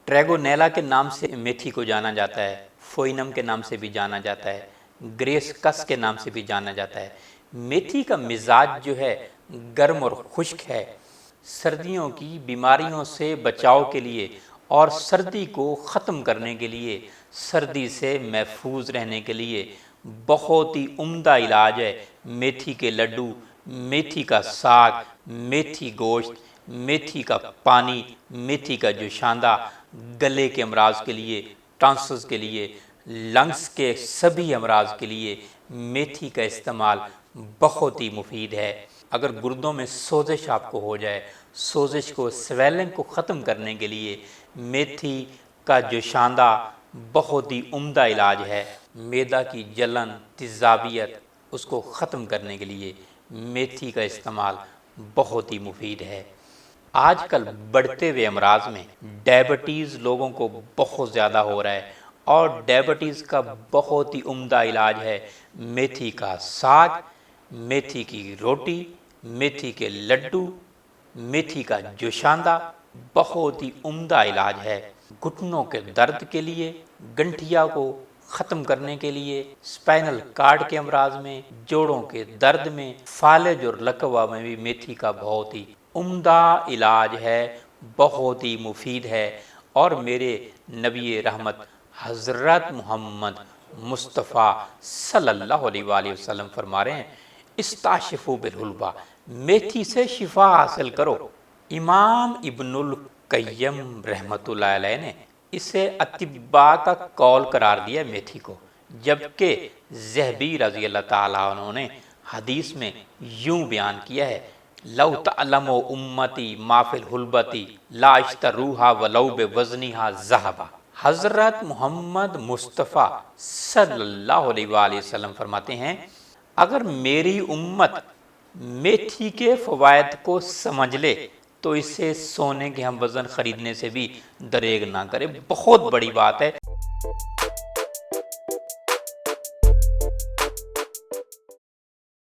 ट्रैगोनेला के नाम से मेथी को जाना जाता है, फोइनम के नाम से भी जाना जाता है, ग्रेसकस के नाम से भी जाना जाता है। मेथी का मिजाज जो है गर्म और खुश्क है। सर्दियों की बीमारियों से बचाव के लिए और सर्दी को ख़त्म करने के लिए, सर्दी से महफूज रहने के लिए बहुत ही उम्दा इलाज है मेथी के लड्डू, मेथी का साग, मेथी गोश्त, मेथी का पानी, मेथी का जोशांदा। गले के अमराज के लिए, टॉन्सिल्स के लिए, लंग्स के सभी अमराज के लिए मेथी का इस्तेमाल बहुत ही मुफीद है। अगर गुर्दों में सोजिश आपको हो जाए, सोजिश को, स्वेलिंग को ख़त्म करने के लिए मेथी का जोशांदा बहुत ही उम्दा इलाज है। मैदा की जलन, तेज़ाबियत, उसको ख़त्म करने के लिए मेथी का इस्तेमाल बहुत ही मुफीद है। आजकल बढ़ते हुए अमराज में डायबिटीज़ लोगों को बहुत ज़्यादा हो रहा है और डायबिटीज़ का बहुत ही उम्दा इलाज है मेथी का साग, मेथी की रोटी, मेथी के लड्डू, मेथी का जोशांदा बहुत ही उम्दा इलाज है। घुटनों के दर्द के लिए, गंठिया को ख़त्म करने के लिए, स्पाइनल कार्ड के अमराज में, जोड़ों के दर्द में, फालिज और लकवा में भी मेथी का बहुत ही उम्दा इलाज है, बहुत ही मुफीद है। और मेरे नबी रहमत हज़रत मोहम्मद मुस्तफ़ा सल्लल्लाहु अलैहि वसल्लम फरमा रहे हैं, इस्ताशिफु बिलहुलबा, मेथी से शिफा हासिल करो। इमाम इब्नुल क़य्यम रहमतुल्लाह अलैह ने इसे अतिब्बा का कौल करार दिया मेथी को, जबकि ज़हबी रज़ी अल्लाह ताला अन्हु ने हदीस में यूं बयान किया है, लौ तअलमु उम्मती माफिल हुलबती ला इश्तरूहा वलौ बिवज़निहा ज़हबा। हज़रत मोहम्मद मुस्तफ़ा सल्लल्लाहु अलैहि वसल्लम फरमाते हैं, अगर मेरी उम्मत मेथी के फ़वाइद को समझ ले तो इसे सोने के हम वज़न ख़रीदने से भी दरेग ना करे। बहुत बड़ी बात है